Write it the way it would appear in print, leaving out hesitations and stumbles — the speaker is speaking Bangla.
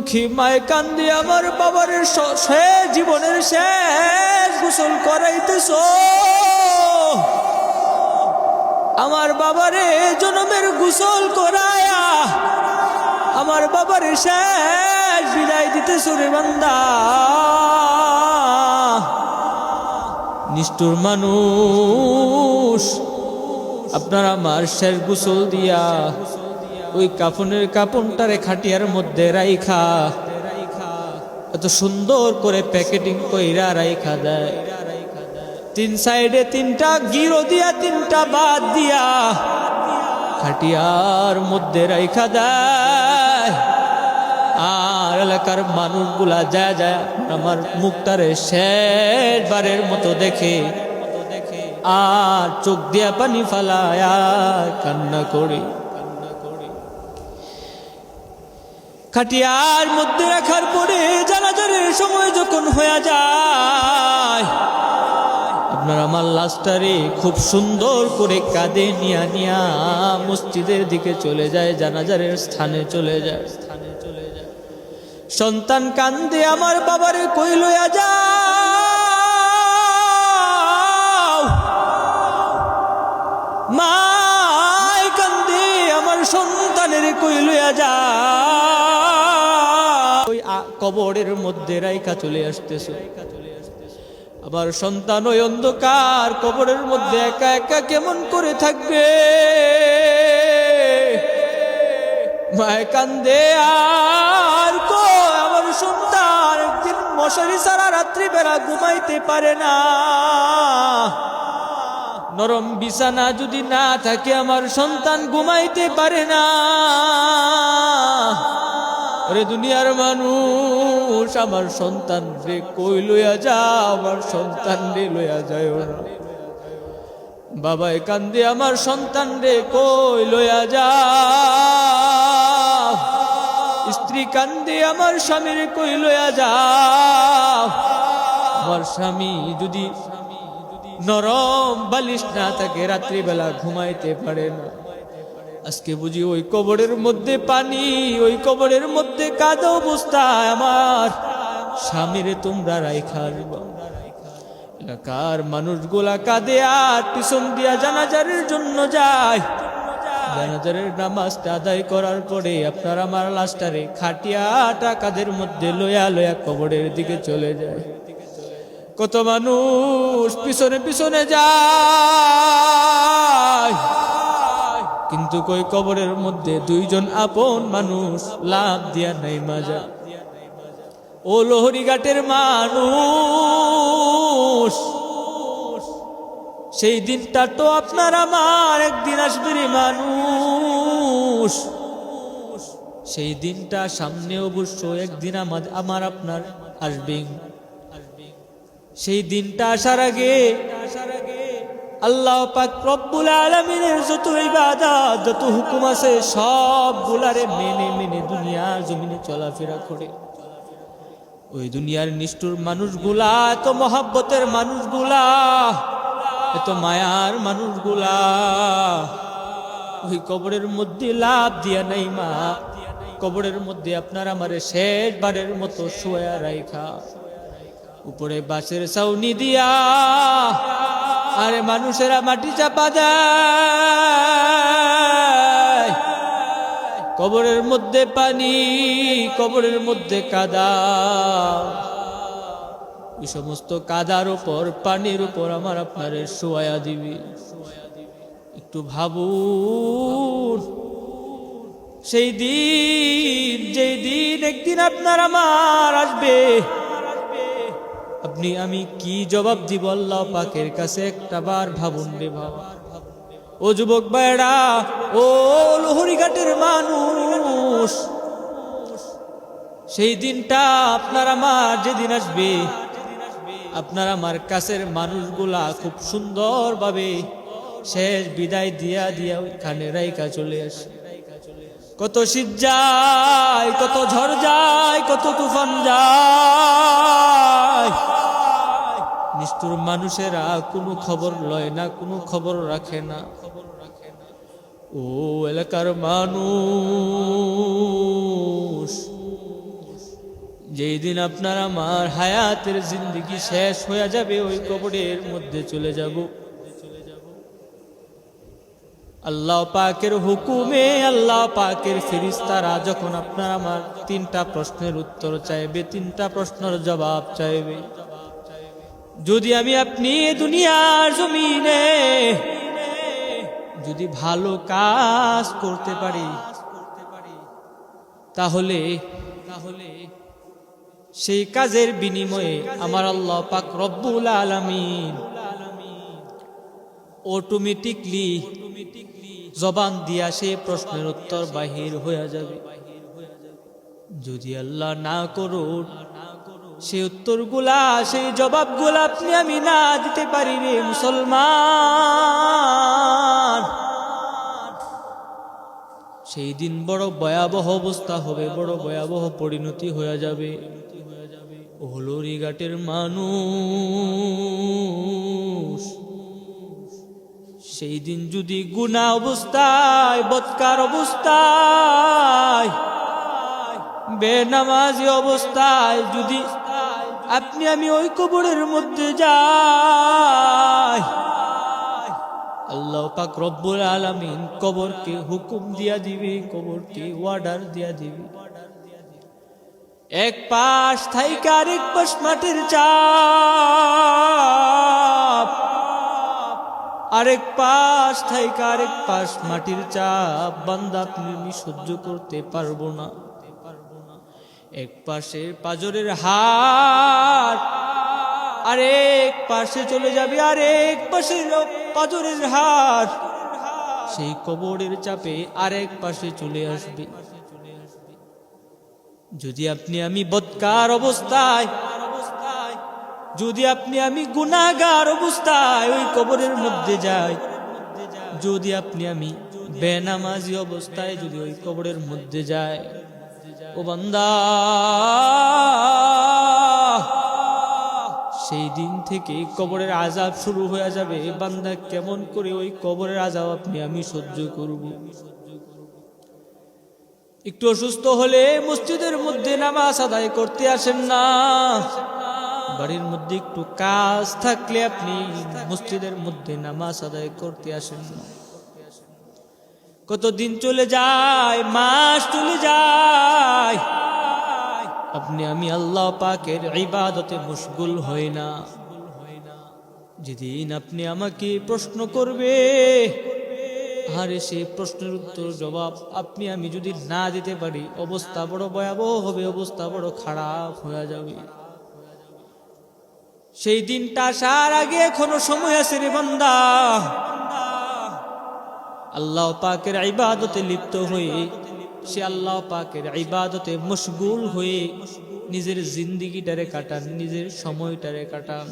দুঃখী মায় কান্দি আমার বাবার শেষ জীবনের শেষ গোসল করাইতেছ। আমার বাবারে জনমের গোসল করায়া আমার বাবার শেষ বিদায় দিতেছ রে বান্দা। নিষ্ঠুর মানুষ, আপনার আমার শেষ গোসল দিয়া ওই কাফনের কাপড়টারে খাটিয়ার মধ্যে রাইখা এত সুন্দর করে প্যাকেটিং কইরা রাইখা দেয়। তিন সাইডে তিনটা গিরো দিয়া তিনটা বাদ দিয়া খাটিয়ার মধ্যে রাইখা দেয়। আর এলাকার মানুষগুলা যায় যায় আমার মুখটারে শেষবারের মতো দেখে আর চোখ দিয়া পানি ফালায় আর কান্না করে। খাটিয়ার মধ্যে রাখার পরে জানাজার সময় যখন হয়ে যায়, আপনার আমার লাশটারে খুব সুন্দর করে কাঁধে নিয়া নিয়া মসজিদের দিকে চলে যায়, জানাজারের স্থানে চলে যায়। সন্তান কান্দে আমার বাবারে কই লইয়া যাও, মা কান্দে আমার সন্তানের কই লইয়া যাও। ওই কবরের মধ্যে রাইখা চলে আসতেছে। আবার সন্তান ওই অন্ধকার কবরের মধ্যে একা একা কেমন করে থাকবে। মায় কান্দে আর আমার সন্তান একদিন মশারি সারা রাত্রি বেলা ঘুমাইতে পারে না। নরম বিছানা যদি না থাকে আমার সন্তান ঘুমাইতে পারে না। আরে দুনিয়ার মানুষ, আমার সন্তান রে কই লইয়া যাও, আমার সন্তান রে লইয়া যায় না। বাবাই কান্দে আমার সন্তান রে কই লইয়া যাও। স্ত্রী কান্দে আমার স্বামীর কই লইয়া যাও। আমার স্বামী যদি নরম বালিশ না থাকে রাত্রিবেলা ঘুমাইতে পারে না। আজকে বুঝি ওই কবরের মধ্যে পানি, ওই কবরের মধ্যে কাঁদা অবস্থায় আমার স্বামীরে তোমরা রাইখা আসবা। এলাকার মানুষগুলা কাঁদে আর পিছন দিয়া জানাজারের জন্য যায়। জানাজারের নামাজটা আদায় করার পরে আপনার আমার লাশটারে খাটিয়াটা কাঁধের মধ্যে লইয়া লইয়া কবরের দিকে চলে যায়। কত মানুষ পিছনে পিছনে যায়, কিন্তু কই কবরের মধ্যে দুইজন আপন মানুষ লাভ দিয়া নাই মাজা। ও লোহরিঘাটের মানুষ, সেই দিনটা তো আপনার আমার একদিন আসবে রে মানুষ। সেই দিনটা সামনে অবশ্য একদিন আমার আপনার আসবে। সেই দিনটা আসার আগে আল্লাহ পাক রব্বুল আলামিনের যত ইবাদত যত হুকুম আছে সবগুলারে মেনে মেনে দুনিয়ার জমিনে চলাফেরা করে। ওই দুনিয়ার নিষ্ঠুর মানুষগুলা, এত মহাব্বতের মানুষগুলা, এত মায়ার মানুষগুলা ওই কবরের মধ্যে লাভ দিয়া নাই মা। কবরের মধ্যে আপনার আমারে শেষবারের মতো শোয়া রাইখা উপরে বাঁশের ছাউনি দিয়া আরে মানুষেরা মাটি চাপা দেয়। কবরের মধ্যে পানি, কবরের মধ্যে কাদা। এই সমস্ত কাদার উপর পানির উপর আমার আপনার শোয়া দিবি। একটু ভাবুন, সেই দিন, যেই দিন একদিন আপনার আমার আসবে, আপনি আমি কি জবাব দিব আল্লাহ পাকের কাছে একটা বার ভাবুন রে বাবা। ও যুবক ভাইরা, ও লোহরিঘাটের মানুষ, সেই দিনটা আপনার আমার যেদিন আসবে, আপনার আমার কাছের মানুষগুলা খুব সুন্দরভাবে শেষ বিদায় দিয়া দিয়া ওইখানে রাইকা চলে আসে। কত শীত যায়, কত ঝড় যায়, কত তুফান যায়, নিষ্ঠুর মানুষেরা কোনো খবর লয় না, কোনো খবর রাখে না। ও এলাকার মানুষ, যেই দিন আপনার আমার হায়াতের জিন্দেগি শেষ হয়ে যাবে, ওই কবরের মধ্যে চলে যাব। আল্লাহ পাকের হুকুমে আল্লাহ পাকের ফেরেশতারা যখন আপনার আমার তিনটা প্রশ্নের উত্তর চাইবে, তিনটা প্রশ্নের জবাব চাইবে, যদি আমি আপনি দুনিয়ার জমিনে যদি ভালো কাজ করতে পারি, তাহলে সেই কাজের বিনিময়ে আমার আল্লাহ পাক রব্বুল আলামিন অটোমেটিকলি জবান দিয়া সেই প্রশ্নের উত্তর বাহির হয়ে যাবে। যদি আল্লাহ না করুন, সেই উত্তরগুলা সেই জবাবগুলা আপনি আমি না দিতে পারি রে মুসলমান, সেই দিন বড় ভয়াবহ অবস্থা হবে, বড় ভয়াবহ পরিণতি হয়ে যাবে। হলুরিঘাটের মানুষ সেই দিন যদি গুনাহ অবস্থায়, বদকার অবস্থায়, বেনামাজি অবস্থায় যদি আপনি আমি ওই কবরের মধ্যে যাই, আল্লাহ পাক রব্বুল আলামিন কবরকে হুকুম দিয়া দিবে, কবরকে অর্ডার দিয়া দিবে, এক পাশ থাইকা আরেক পাশ মাটির চাপ, আরেক পাশ থাইকা আরেক পাশ মাটির চাপ, বান্দা আপনি আমি সহ্য করতে পারবো না। এক পাশে পাজরের হাড়, আরেক পাশে চলে যাবে আরেক পাশে পাজরের হাড়, সেই কবরের চাপে আরেক পাশে চলে আসবে। যদি আপনি আমি বদকার অবস্থায়, যদি আপনি আমি গুনাহগার অবস্থায় ওই কবরের মধ্যে যাই, যদি আপনি আমি বেনামাজি অবস্থায় যদি ওই কবরের মধ্যে যাই, ও বান্দা সেই দিন থেকে কবরের আযাব শুরু হয়ে যাবে। বান্দা কেমন করে ওই কবরের আযাব আপনি আমি সহ্য করব? একটু অসুস্থ হলে মসজিদের মধ্যে নামাজ আদায় করতে আসেন না, বাড়ির মধ্যে একটু কাজ থাকলে আপনি মসজিদের মধ্যে নামাজ আদায় করতে আসেন না। কতদিন চলে যায়, মাস চলে যায়, আপনি আমি আল্লাহ পাকের ইবাদতে মশগুল হই না। যেদিন আপনি আমাকে প্রশ্ন করবে, আরে সেই প্রশ্নের উত্তর জবাব আপনি আমি যদি না দিতে পারি, অবস্থা বড় ভয়াবহ হবে, অবস্থা বড় খারাপ হয়ে যাবে। সেই দিনটা আসার আগে এখনো সময় আছে রে বান্দা। আল্লাহ পাকের ইবাদতে লিপ্ত হয়ে, সে আল্লাহ পাকের ইবাদতে মশগুল হয়ে নিজের জিন্দেগিটারে কাটান, নিজের সময়টারে কাটান।